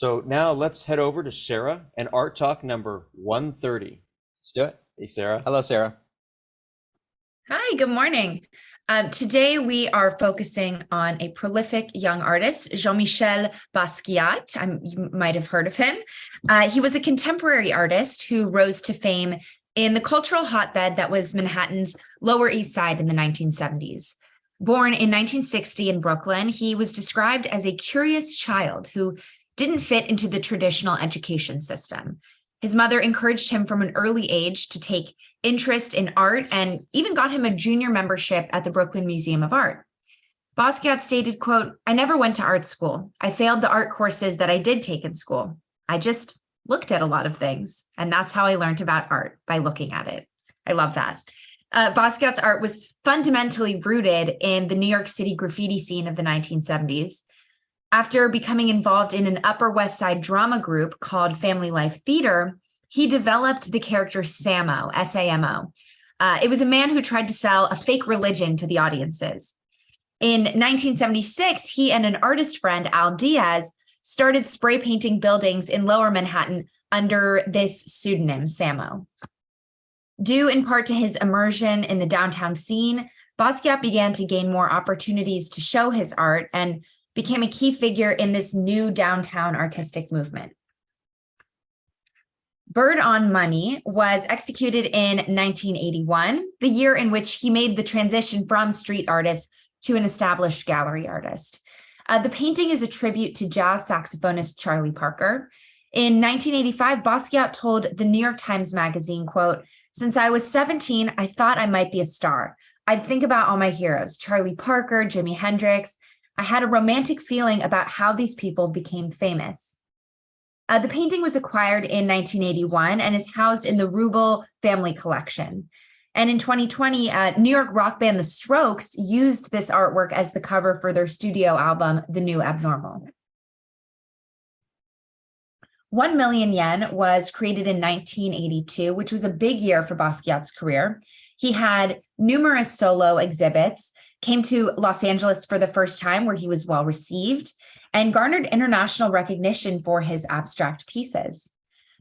So now let's head over to Sarah and Art Talk number 130. Let's do it. Hey, Sarah. Hello, Sarah. Hi, good morning. Today we are focusing on a prolific young artist, Jean-Michel Basquiat. You might have heard of him. He was a contemporary artist who rose to fame in the cultural hotbed that was Manhattan's Lower East Side in the 1970s. Born in 1960 in Brooklyn, he was described as a curious child who didn't fit into the traditional education system. His mother encouraged him from an early age to take interest in art and even got him a junior membership at the Brooklyn Museum of Art. Basquiat stated, quote, "I never went to art school. I failed the art courses that I did take in school. I just looked at a lot of things. And that's how I learned about art, by looking at it." I love that. Basquiat's art was fundamentally rooted in the New York City graffiti scene of the 1970s. After becoming involved in an Upper West Side drama group called Family Life Theater, he developed the character Samo, S-A-M-O. It was a man who tried to sell a fake religion to the audiences. In 1976, he and an artist friend, Al Diaz, started spray painting buildings in Lower Manhattan under this pseudonym, Samo. Due in part to his immersion in the downtown scene, Basquiat began to gain more opportunities to show his art and became a key figure in this new downtown artistic movement. Bird on Money was executed in 1981, the year in which he made the transition from street artist to an established gallery artist. The painting is a tribute to jazz saxophonist Charlie Parker. In 1985, Basquiat told the New York Times Magazine, quote, "Since I was 17, I thought I might be a star. I'd think about all my heroes, Charlie Parker, Jimi Hendrix. I had a romantic feeling about how these people became famous." The painting was acquired in 1981 and is housed in the Rubel family collection. And in 2020, New York rock band The Strokes used this artwork as the cover for their studio album, The New Abnormal. 1 Million Yen was created in 1982, which was a big year for Basquiat's career. He had numerous solo exhibits, came to Los Angeles for the first time where he was well received, and garnered international recognition for his abstract pieces.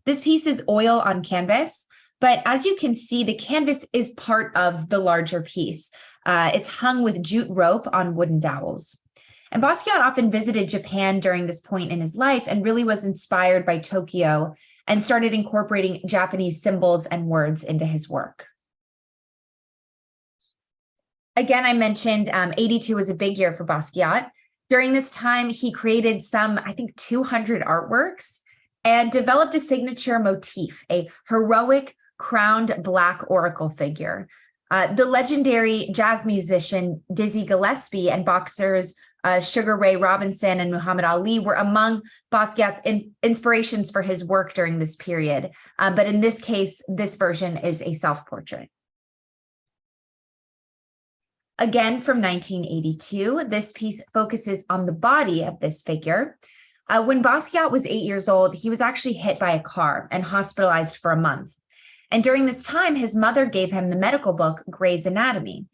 This piece is oil on canvas, but as you can see, the canvas is part of the larger piece. It's hung with jute rope on wooden dowels. And Basquiat often visited Japan during this point in his life and really was inspired by Tokyo and started incorporating Japanese symbols and words into his work. Again, I mentioned 82 was a big year for Basquiat. During this time, he created some, 200 artworks and developed a signature motif, a heroic crowned Black oracle figure. The legendary jazz musician Dizzy Gillespie and boxers Sugar Ray Robinson and Muhammad Ali were among Basquiat's inspirations for his work during this period. But in this case, this version is a self-portrait. Again, from 1982, this piece focuses on the body of this figure. When Basquiat was 8 years old, he was actually hit by a car and hospitalized for a month. And during this time, his mother gave him the medical book, Gray's Anatomy.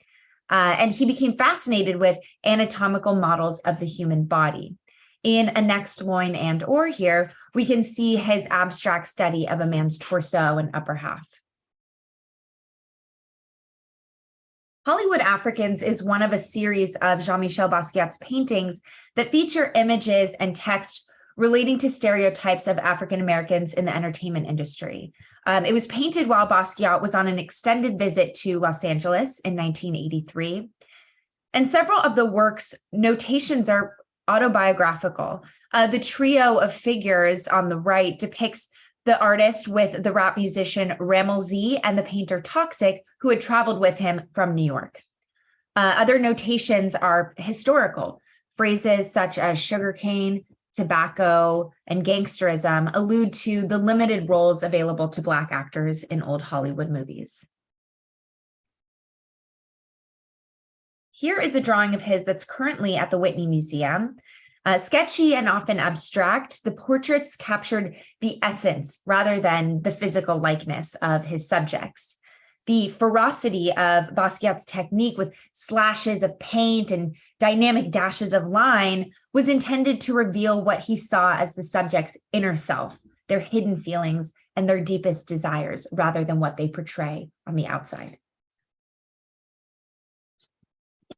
And he became fascinated with anatomical models of the human body. In A Next Loin and Or here, we can see his abstract study of a man's torso and upper half. Hollywood Africans is one of a series of Jean-Michel Basquiat's paintings that feature images and text relating to stereotypes of African Americans in the entertainment industry. It was painted while Basquiat was on an extended visit to Los Angeles in 1983. And several of the work's notations are autobiographical. The trio of figures on the right depicts the artist with the rap musician Rammell and the painter Toxic, who had traveled with him from New York. Other notations are historical. Phrases such as sugarcane, tobacco, and gangsterism allude to the limited roles available to Black actors in old Hollywood movies. Here is a drawing of his that's currently at the Whitney Museum. Sketchy and often abstract, the portraits captured the essence rather than the physical likeness of his subjects. The ferocity of Basquiat's technique with slashes of paint and dynamic dashes of line was intended to reveal what he saw as the subject's inner self, their hidden feelings and their deepest desires, rather than what they portray on the outside.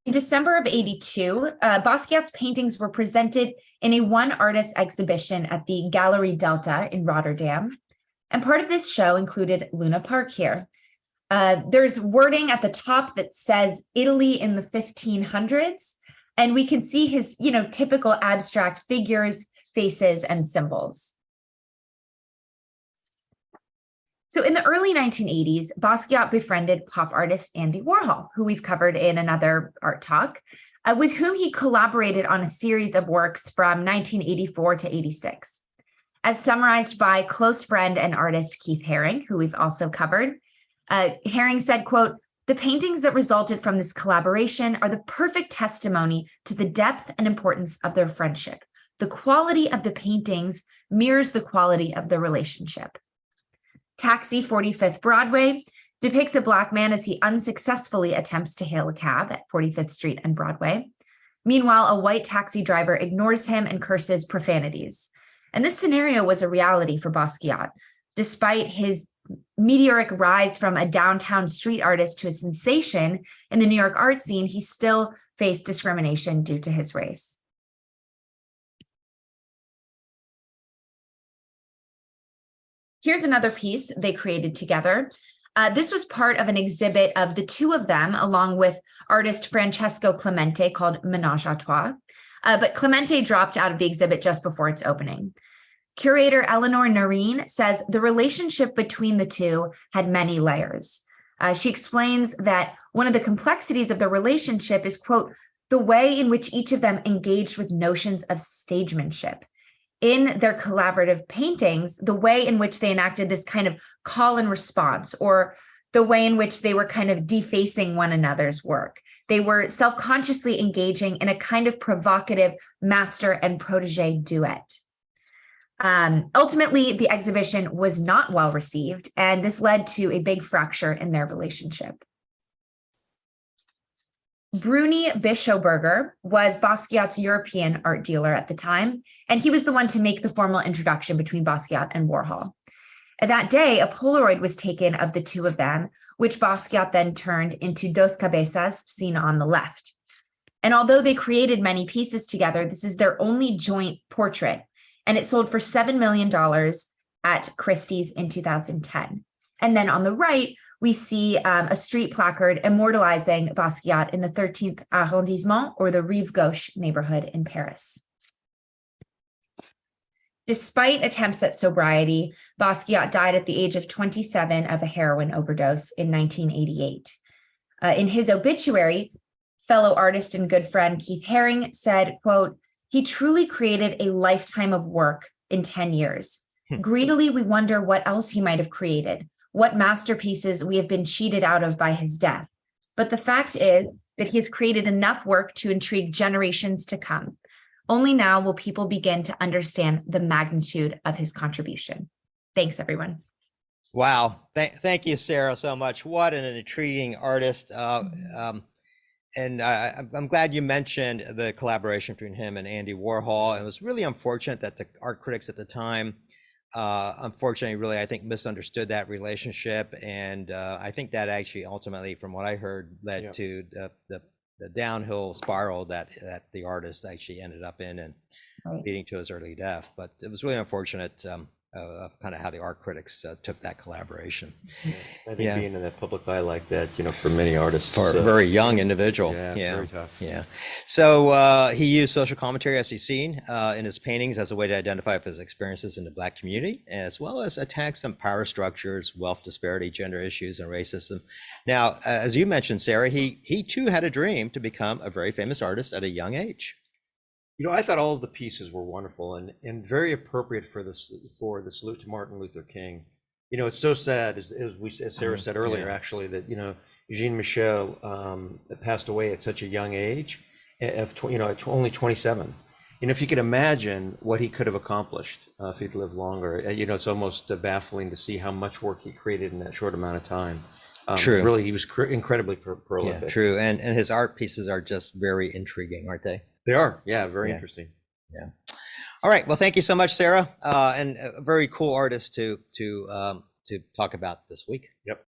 In December of '82, Basquiat's paintings were presented in a one-artist exhibition at the Galerie Delta in Rotterdam. And part of this show included Luna Park here. There's wording at the top that says Italy in the 1500s, and we can see his, typical abstract figures, faces, and symbols. So in the early 1980s, Basquiat befriended pop artist Andy Warhol, who we've covered in another art talk, with whom he collaborated on a series of works from 1984 to '86. As summarized by close friend and artist Keith Haring, who we've also covered, Haring said, quote, "The paintings that resulted from this collaboration are the perfect testimony to the depth and importance of their friendship. The quality of the paintings mirrors the quality of the relationship." Taxi 45th Broadway depicts a Black man as he unsuccessfully attempts to hail a cab at 45th Street and Broadway. Meanwhile, a white taxi driver ignores him and curses profanities. And this scenario was a reality for Basquiat. Despite his meteoric rise from a downtown street artist to a sensation in the New York art scene, he still faced discrimination due to his race. Here's another piece they created together. This was part of an exhibit of the two of them, along with artist Francesco Clemente, called Ménage à Trois. But Clemente dropped out of the exhibit just before its opening. Curator Eleanor Noreen says the relationship between the two had many layers. She explains that one of the complexities of the relationship is, quote, the way in which each of them engaged with notions of stagemanship. In their collaborative paintings, the way in which they enacted this kind of call and response, or the way in which they were kind of defacing one another's work. They were self-consciously engaging in a kind of provocative master and protege duet. Ultimately, the exhibition was not well received, and this led to a big fracture in their relationship. Bruni Bischofberger was Basquiat's European art dealer at the time, and he was the one to make the formal introduction between Basquiat and Warhol. That day, a Polaroid was taken of the two of them, which Basquiat then turned into Dos Cabezas, seen on the left. And although they created many pieces together, this is their only joint portrait, and it sold for $7 million at Christie's in 2010. And then on the right, we see a street placard immortalizing Basquiat in the 13th arrondissement, or the Rive Gauche neighborhood in Paris. Despite attempts at sobriety, Basquiat died at the age of 27 of a heroin overdose in 1988. In his obituary, fellow artist and good friend Keith Haring said, quote, "He truly created a lifetime of work in 10 years. Greedily, we wonder what else he might have created, what masterpieces we have been cheated out of by his death. But the fact is that he has created enough work to intrigue generations to come. Only now will people begin to understand the magnitude of his contribution." Thanks, everyone. Wow. Thank you, Sarah, so much. What an intriguing artist. And I'm glad you mentioned the collaboration between him and Andy Warhol. It was really unfortunate that the art critics at the time, unfortunately, really, I think, misunderstood that relationship. And I think that actually ultimately, from what I heard, led to the downhill spiral that the artist actually ended up in, and leading to his early death. But it was really unfortunate of kind of how the art critics took that collaboration. I think being in that public eye like that, for many artists, for a very young individual, it's very tough. So he used social commentary, as you've seen, in his paintings as a way to identify with his experiences in the Black community, as well as attacks on power structures, wealth disparity, gender issues, and racism. Now, as you mentioned, Sarah, he too had a dream to become a very famous artist at a young age. I thought all of the pieces were wonderful and very appropriate for the salute to Martin Luther King. It's so sad, as Sarah said earlier, actually, that Jean-Michel passed away at such a young age, at only 27. If you could imagine what he could have accomplished if he'd lived longer. It's almost baffling to see how much work he created in that short amount of time. True. Really, he was incredibly Yeah, prolific. true. And his art pieces are just very intriguing, aren't they? They are, yeah, very Yeah. interesting. Yeah. All right. Well, thank you so much, Sarah, and a very cool artist to talk about this week. Yep.